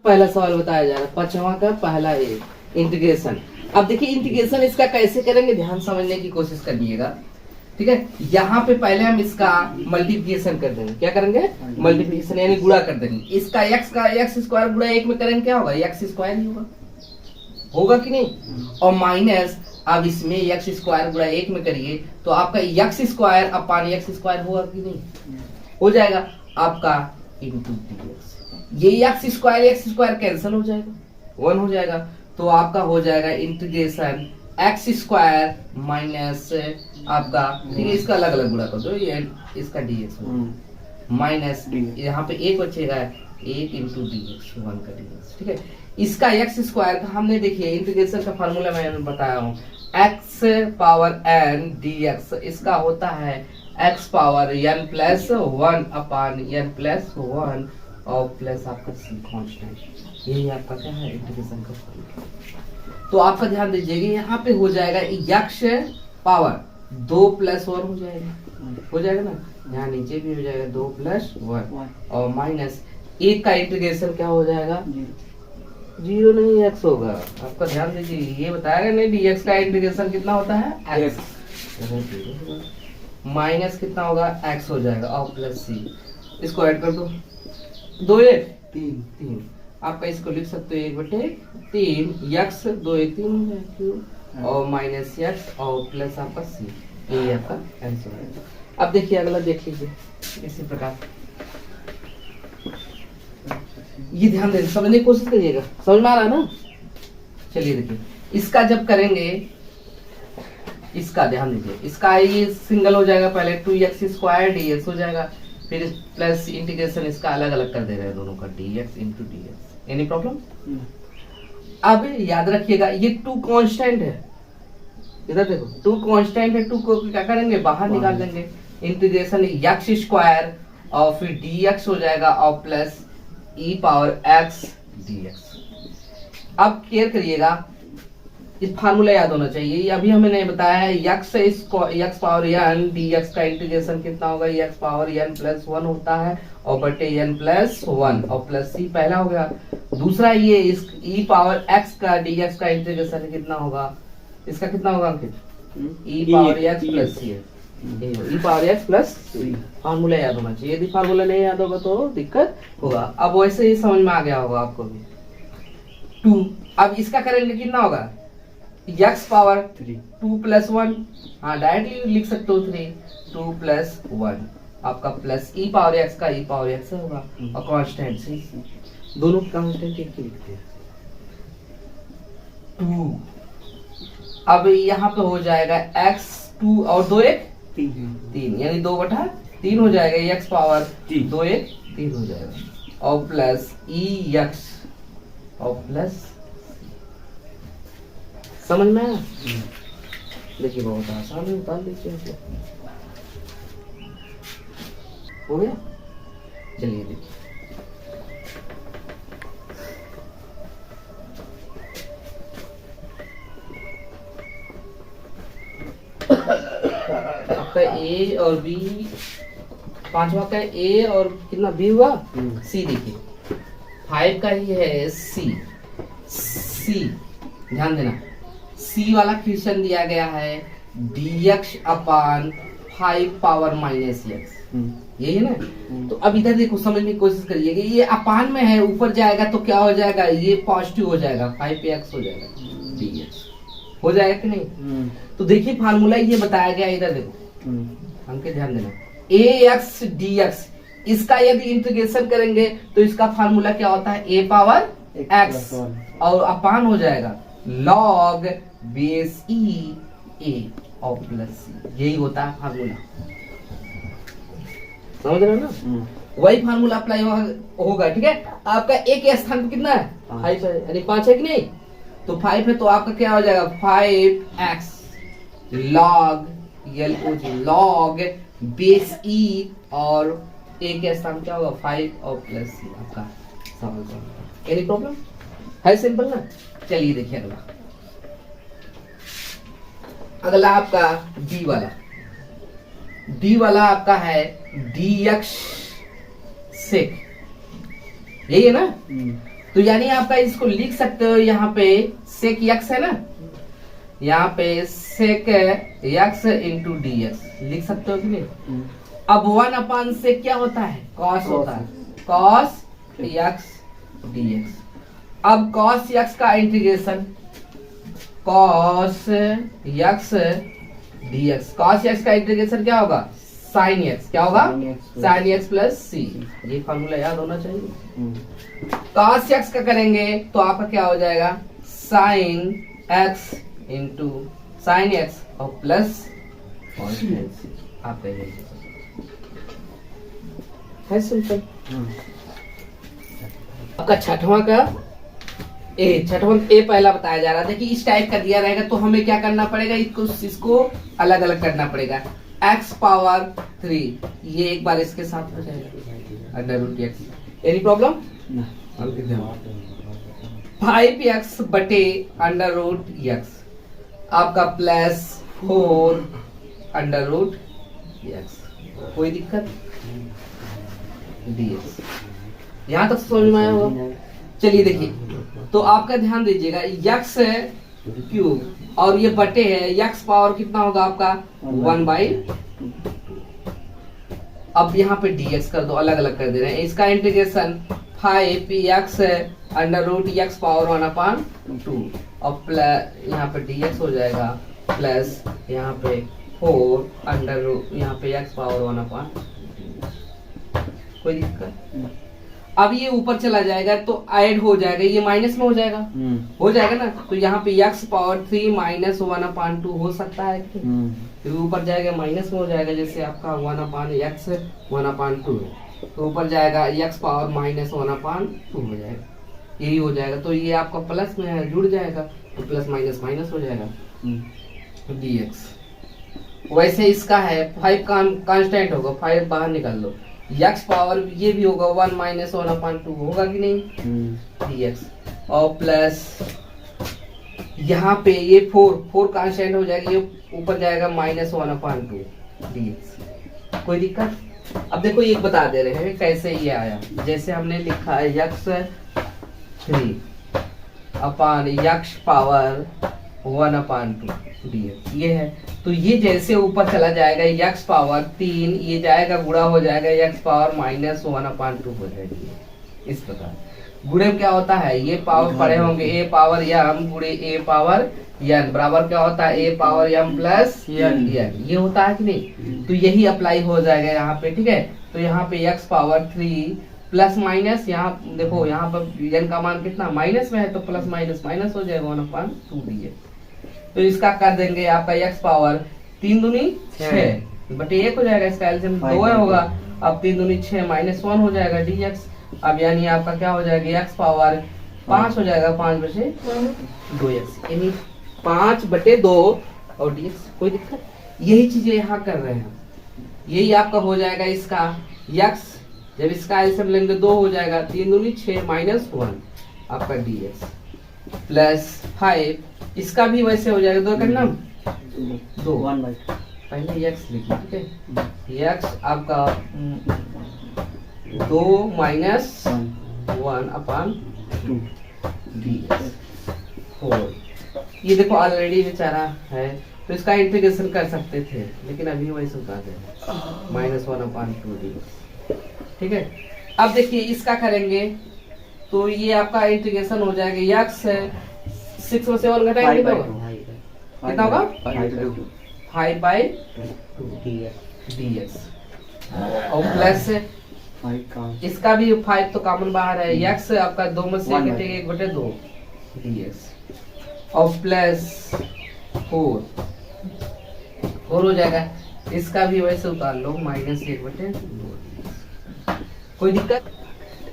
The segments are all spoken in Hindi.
पहला सवाल बताया जा रहा है 5वां का पहला ए इंटीग्रेशन। अब देखिए इंटीग्रेशन इसका कैसे करेंगे, ध्यान समझने की कोशिश करिएगा। ठीक है, यहाँ पे पहले हम इसका मल्टीप्लिकेशन कर देंगे। क्या करेंगे? मल्टीप्लिकेशन यानी गुणा कर देंगे। इसका एक्स का एक्स स्क्वायर गुणा 1 में करेंगे, क्या होगा? एक्स स्क्वायर ही होगा, होगा कि नहीं? और माइनस अब इसमें एक्स स्क्वायर गुणा 1 में करिए तो आपका x square upon x square होगा कि नहीं? हो जाएगा आपका इंटू dx। ये एक्स स्क्वायर कैंसिल हो जाएगा, 1 हो जाएगा। तो आपका हो जाएगा इंटीग्रेशन एक्स स्क्वायर माइनस आपका, ठीक है, इसका अलग अलग गुणा कर दो, ये इसका dx माइनस यहाँ पे 1 बचेगा, 1 इंटू dx 1 का dx। ठीक है, इसका एक्स स्क्वायर का हमने देखिए इंटीग्रेशन का फार्मूला मैं बताया हूँ, एक्स पावर एन dx। इसका होता है एक्स पावर एन प्लस 1 अपान एन प्लस 1 और प्लस आपका सी कांस्टेंट। यही आपका क्या है इंटीग्रेशन का फॉर्मूला। तो आपका ध्यान दीजिएगा, यहाँ पे हो जाएगा एक्स पावर 2 प्लस 1 हो जाएगा ना, यहाँ नीचे भी हो जाएगा 2 प्लस 1 और माइनस 1 का इंटीग्रेशन क्या हो जाएगा? 0 नहीं एक्स होगा। आपका ध्यान दीजिए, ये बताया नहीं dx का इंटीग्रेशन कितना होता है? x माइनस कितना होगा? x हो जाएगा और प्लस सी। इसको ऐड कर दो, 2 1 3 आपका इसको लिख सकते हो 1/3 x 2 1 3 और माइनस x और प्लस आपका सी। ये आपका आंसर है। अब देखिए अगला देख लीजिए इसी प्रकार, ये ध्यान देना, समझने की कोशिश करिएगा। समझ में आ रहा है ना? चलिए देखिए, इसका जब करेंगे, इसका ध्यान दीजिए, इसका ये सिंगल हो जाएगा, पहले 2x स्क्वायर dx हो जाएगा, फिर प्लस इंटीग्रेशन इसका अलग अलग कर दे रहे हैं दोनों का, dx into dx। Any problem? अब याद रखिएगा ये 2 कांस्टेंट है, इधर देखो 2 कांस्टेंट है, 2 को क्या करेंगे? बाहर निकाल लेंगे। इंटीग्रेशन एक्स स्क्वायर और फिर dx हो जाएगा और plus e power x dx। अब केयर करिएगा, इस फार्मूला याद होना चाहिए, ये अभी हमें नहीं बताया है। x पावर n dx का इंटीग्रेशन कितना होगा? x पावर n प्लस 1 होता है और बटे n प्लस 1 और प्लस c पहला हो गया। दूसरा ये इस e पावर x का dx का इंटीग्रेशन कितना होगा? इसका कितना होगा अंकित? e power x plus c है, e power x plus c। Formula याद होना चाहिए, यदि फार्मूला नहीं याद होगा तो दिक्कत होगा। अब वैसे ही समझ में आ गया होगा आपको भी। 2 अब इसका करेंगे कितना होगा? x पावर 2 प्लस 1, हाँ डायरेक्टली लिख सकते हो 3 2 प्लस 1 आपका प्लस e पावर x का e पावर x होगा और कांस्टेंट सी, दोनों कांस्टेंट एक ही लिखते हैं 2। अब यहाँ पे हो जाएगा x 2 और 2 1 3 यानी 2/3 हो जाएगा, x पावर 2 1 3 हो जाएगा और प्लस e x और प्लस। समझ में आया? देखिए बहुत आसान है, उतार लीजिए। हो गया? चलिए देखिए, आपका ए और बी, 5वां का ए और कितना बी हुआ? सी। देखिए 5 का ही है सी, ध्यान देना, सी वाला क्वेश्चन दिया गया है dx अपान 5 पावर माइनस x, यही है ना? तो अब इधर देखो, समझने की कोशिश करिएगा, ये अपान में है, ऊपर जाएगा तो क्या हो जाएगा? ये पॉजिटिव हो जाएगा, 5x हो जाएगा dx, हो जाएगा कि नहीं? तो देखिए फार्मूला ये बताया गया, इधर देखो, हमके ध्यान देना, ax dx, इसका यदि इंटीग्रेशन करेंगे तो इसका फार्मूला क्या होता है? a पावर x और अपान हो जाएगा log बेस e a और प्लस c, यही होता है फार्मूला। समझ रहे हो ना? वही फार्मूला अप्लाई होगा। ठीक है, आपका a के स्थान पे कितना है? 5 है, यानी 5 है कि नहीं? तो 5 है तो आपका क्या हो जाएगा? 5x log बेस e और a के स्थान क्या होगा? 5 और प्लस c आपका समझ। एनी प्रॉब्लम है? सिंपल ना? चलिए देखिए अगला आपका डी वाला आपका है dx sec, यही है ना? तो यानी आपका इसको लिख सकते हो, यहाँ पे सेक यक्स है ना, यहाँ पे सेक यक्स इंटू डी एक्स लिख सकते हो कि नहीं। अब 1 से क्या होता है, कॉस होता है, कॉस यक्स डी एक्स। अब कॉस यक्स का integration, cos x D x, cos x का इंटीग्रेशन क्या होगा, साइन एक्स, क्या होगा, साइन एक्स प्लस सी। ये फॉर्मूला याद होना चाहिए। कॉस एक्स का करेंगे तो आपका क्या हो जाएगा, sine x into sine x और प्लस आपका ये है सिंपल। आपका छठवां का छठवां ए पहला बताया जा रहा था कि इस टाइप का दिया रहेगा तो हमें क्या करना पड़ेगा, इसको अलग अलग करना पड़ेगा। x पावर 3 ये एक बार इसके साथ हो जाएगा under root x, any problem. 5x बटे अंडर रूट एक्स आपका प्लस 4 अंडर रूट एक्स, कोई दिक्कत, dx। यहां तक समझ में आया होगा। चलिए देखिए, तो आपका ध्यान दीजिएगा, यक्स क्यूब और ये बटे है, यक्स पावर कितना होगा आपका 1/2। अब यहाँ पे dx कर दो, अलग अलग कर दे रहे हैं। इसका integration 5x under root x power 1/2 और प्लस यहाँ पे dx हो जाएगा प्लस यहाँ पे 4 अंडर रूट यहाँ पे x पावर 1/2। कोई दिक्कत। अब ये ऊपर चला जाएगा तो ऐड हो जाएगा, ये माइनस में हो जाएगा, हो जाएगा ना। तो यहाँ पे x पावर 3 माइनस 1/2 हो सकता है, तो ऊपर जाएगा माइनस में हो जाएगा, जैसे आपका 1/x 1/2 है तो ऊपर जाएगा x पावर माइनस 1/2 हो जाएगा, यही हो जाएगा। तो ये आपका प्लस में है, जुड़ जाएगा तो प्लस माइनस माइनस हो जाएगा dx। वैसे इसका है 5 कांस्टेंट होगा, 5 बाहर निकाल लो, x पावर ये भी होगा 1 माइनस 1/2 होगा कि नहीं dx और प्लस यहाँ पे ये 4 कांस्टेंट हो जाएगा, ये ऊपर जाएगा माइनस 1/2 dx। कोई दिक्कत। अब देखो ये बता दे रहे हैं कैसे ये आया, जैसे हमने लिखा है x 3 अपान x पावर 1/2 dx, ये है। तो ये जैसे ऊपर चला जाएगा x पावर 3 ये जाएगा गुणा हो जाएगा x पावर माइनस 1/2 हो जाएगी। इस प्रकार गुणे में क्या होता है, ये पावर पढ़े होंगे a पावर m गुणे a पावर n बराबर क्या होता है a power m plus n, ये होता है कि नहीं। तो यही अप्लाई हो जाएगा यहाँ पे, ठीक है। तो यहाँ पे x पावर 3 प्लस माइनस, यहाँ देखो यहाँ पर n का मान कितना माइनस में है तो प्लस माइनस माइनस हो जाएगा 1/2 dx। तो इसका कर देंगे आपका x पावर 3 दूनी 6 बटे 1 हो जाएगा, इसका एलसीएम 2 होगा। अब 3 दूनी 6 माइनस 1 हो जाएगा dx। अब यानी आपका क्या हो जाएगा x पावर 5 हो जाएगा 5 बटे 2x, यानी 5 बटे 2 और dx। कोई दिक्कत। यही चीजें यहाँ कर रहे हैं, यही आपका हो जाएगा इसका x, जब इसका एलसीएम लेंगे 2 हो जाएगा, 3 दूनी 6 माइनस 1 आपका dx प्लस 5, इसका भी वैसे हो जाएगा 2 करना 2 पहले x लिखिए, ठीक है। x आपका 2 माइनस 1/2 dx 4। ये देखो ऑलरेडी बेचारा है तो इसका इंटीग्रेशन कर सकते थे, लेकिन अभी वैसे उतार दें माइनस 1/2 dx, ठीक है। अब देखिए इसका करेंगे तो ये आपका इंटीग्रेशन हो जाएगा x 6 में से 1 घटाएंगे तो कितना होगा 5/2 dx और प्लस इसका भी 5 तो कॉमन बाहर है, x आपका 2 में से घटेगा 1 बटे 2 dx और प्लस 4 हो जाएगा, इसका भी वैसे उतार लो माइनस 1 बटे 2। कोई दिक्कत।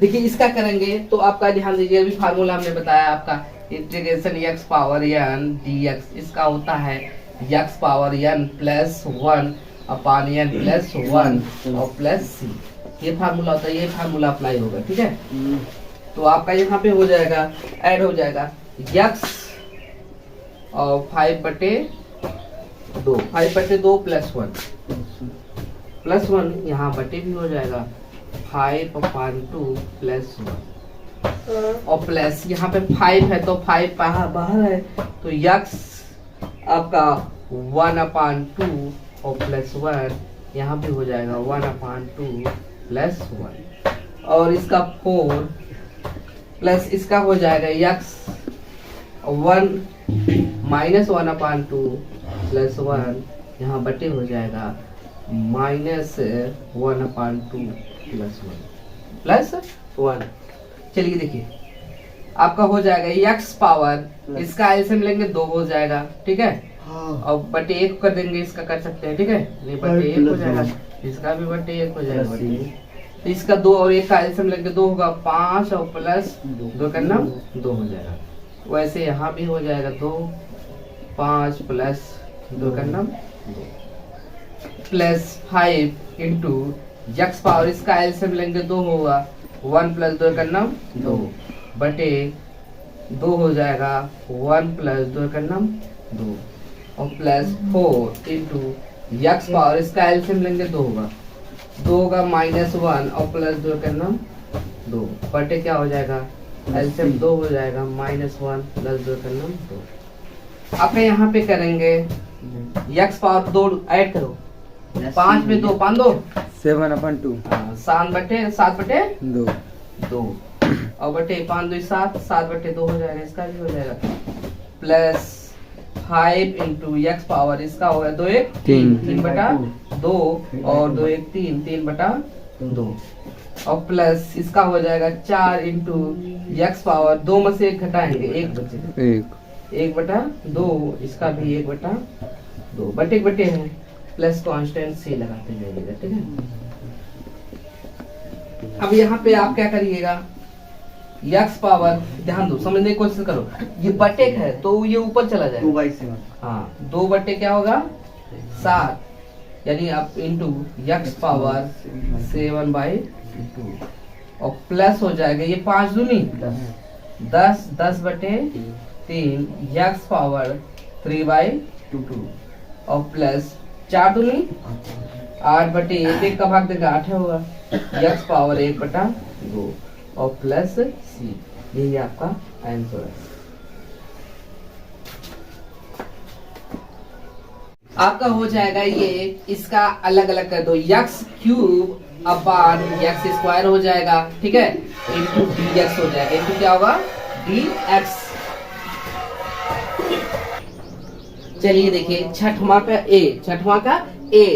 देखिए इसका करेंगे तो आपका ध्यान दीजिए, अभी फार्मूला हमने बताया आपका integration x power n dx, इसका होता है x पावर n प्लस 1 अपान n प्लस 1 और प्लस c, ये फार्मूला होता है, ये फार्मूला अप्लाई होगा, ठीक है। तो आपका यहाँ पे हो जाएगा ऐड हो जाएगा x और 5 बटे 2 प्लस 1 यहाँ बटे भी हो जाएगा 5/2 प्लस 1 और प्लस यहाँ पे 5 है तो 5 बाहर है तो यक्स आपका 1/2 और प्लस 1 यहाँ पे हो जाएगा 1/2 प्लस 1 और इसका 4 प्लस इसका हो जाएगा यक्स 1 माइनस 1/2 प्लस 1 यहाँ बटे हो जाएगा माइनस 1/2 प्लस 1। चलिए देखिए आपका हो जाएगा x पावर इसका एलसीएम लेंगे 2 हो जाएगा, ठीक है। और बटे 1 कर देंगे, इसका कर सकते हैं, ठीक है। नहीं बटे 1 हो जाएगा, इसका भी बटे 1 हो जाएगा, बटे 1। तो इसका 2 और 1 का एलसीएम लेंगे 2 होगा 5 और प्लस 2 करना 2 हो जाएगा। वैसे यहाँ भी हो जाएगा 2 5 प्लस 2 करना 2 प्लस 5 इंटू यक्स पावर इसका एलसीएम लेंगे 2 होगा 1 प्लस 2 करना 2 बटे 2 हो जाएगा 1 प्लस 2 करना 2 और प्लस 4 इंटू यक्स पावर इसका एलसीएम लेंगे 2 होगा 2 होगा -1 और प्लस 2 करना 2 बटे क्या हो जाएगा एलसीएम 2 हो जाएगा -1 प्लस 2 करना 2। आप यहाँ पे करेंगे यक्स पावर 2 ऐड करो 5 में 2 5 2 7/2 7 बटे 2 और बटे 5 2 7 7 बटे 2 हो जाएगा, इसका भी हो जाएगा प्लस 5 इंटू यक्स पावर इसका होगा 2 1 3 बटा 2 और 2 1 3 बटा 2 और प्लस इसका हो जाएगा 4 इंटू यक्स पावर 2 में से 1 घटाएंगे 1 बचे 1 बटा 2 इसका भी 1 बटा 2 बटे है प्लस कांस्टेंट से लगाते जाइएगा, ठीक है। अब यहाँ पे आप क्या करिएगा यक्स पावर ध्यान दो समझने की कोशिश करो, ये बटे है तो ये ऊपर चला जाएगा 2/7 हाँ 2 बटे क्या होगा 7 यानी आप इंटू यक्स पावर 7/2 और प्लस हो जाएगा ये 5 दूनी 10 बटे 3 यक्स पावर 3/2 और प्लस 4 दूनी 8 बटे 1 का भाग देगा 8 होगा यक्स पावर 1/2 और प्लस सी, यही आपका आंसर है। आपका हो जाएगा ये, इसका अलग अलग कर दो x cube upon x square हो जाएगा, ठीक है, इंटू डी एक्स हो जाएगा, इंटू क्या होगा डी एक्स। चलिए देखिए छठवां का A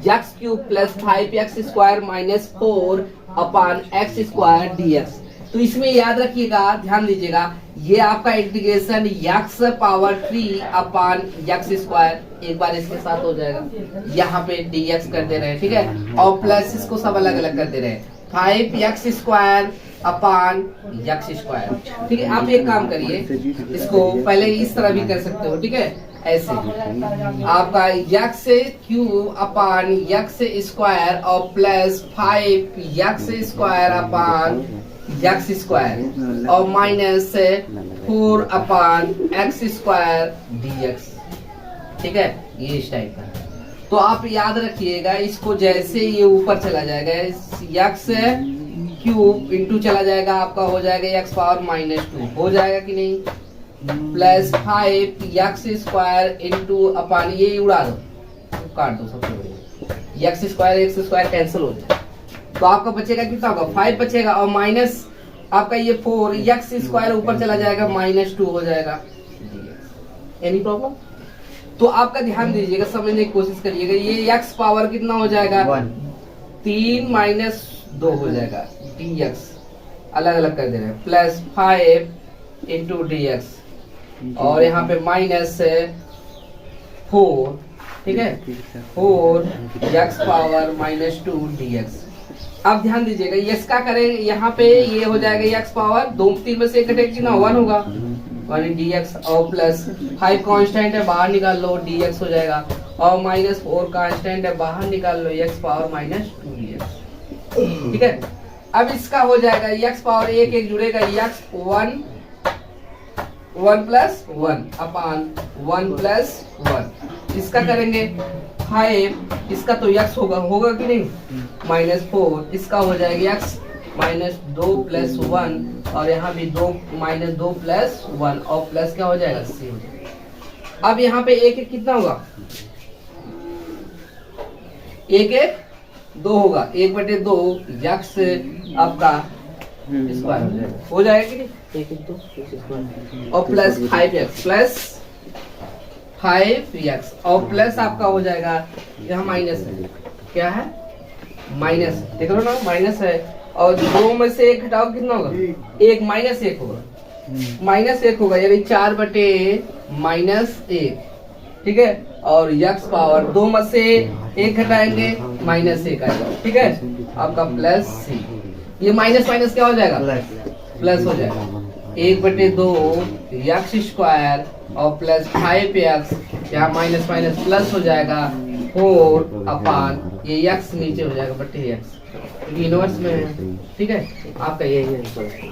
x cube plus 5x square minus 4 upon x square dx। तो इसमें याद रखिएगा, ध्यान दीजिएगा, ये आपका integration x power 3 upon x square एक बार इसके साथ हो जाएगा, यहाँ पे dx कर दे रहे हैं, ठीक है, और प्लस इसको सब अलग अलग कर दे रहे हैं 5x square upon x square, ठीक है। आप एक काम करिए, इसको पहले इस तरह भी कर सकते हो, ठीक है, ऐसे आपका x cube upon x square और plus 5x square upon x square और minus 4 upon x square dx, ठीक है, ये इस टाइप का। तो आप याद रखिएगा, इसको जैसे ये ऊपर चला जाएगा यक्स क्यूब इंटू चला जाएगा, आपका हो जाएगा एक्स पावर -2 हो जाएगा कि नहीं, प्लस 5x स्क्वायर इंटू अपान ये उड़ा दो, काट दो, सबसे बढ़िया एक्स स्क्वायर कैंसिल हो जाए, तो आपका बचेगा कितना होगा 5 बचेगा और माइनस आपका ये 4x स्क्वायर ऊपर चला जाएगा -2 हो जाएगा। Any problem? तो आपका ध्यान दीजिएगा, समझने की कोशिश करिएगा, ये x पावर कितना हो जाएगा 3 - 2 हो जाएगा dx, अलग अलग कर दे रहे हैं, प्लस 5 इंटू dx और यहाँ पे -4, ठीक है, 4x पावर -2 dx। अब ध्यान दीजिएगा, इसका करेंगे यहाँ पे ये हो जाएगा x पावर 2 3 में से कटेगा ना 1 होगा 1 dx और प्लस 5 कांस्टेंट है बाहर निकाल लो dx हो जाएगा और -4 कांस्टेंट है बाहर निकाल लो x पावर -2 dx, ठीक है। अब इसका हो जाएगा x पावर 1 जुड़ेगा x 1 प्लस 1 अपान 1 प्लस 1, इसका करेंगे 5, इसका तो x होगा कि नहीं -4, इसका हो जाएगा x -2 + 1 और यहाँ भी 2 -2 + 1 और प्लस क्या हो जाएगा c हो जाएगा। अब यहाँ पे एक एक कितना होगा, एक एक 2 होगा, 1/2 यक्स आपका स्क्वायर हो जाएगा कि नहीं, 1/2 और प्लस 5x और प्लस आपका हो जाएगा, यहाँ माइनस है, क्या है माइनस, देख लो ना माइनस है, और 2 में से 1 घटाओ कितना होगा, 1 -1 होगा, -1 होगा, यानी 4/-1, ठीक है। और यक्स पावर 2 में से 1 घटाएंगे -1 आएगा, ठीक है। आपका प्लस सी, ये माइनस माइनस क्या हो जाएगा, प्लस हो जाएगा, 1/2 यक्स स्क्वायर और प्लस 5x, यहाँ माइनस माइनस प्लस हो जाएगा 4 ये यक्स नीचे हो जाएगा बटे x, इनवर्स में है, ठीक है। आपका यही आंसर है।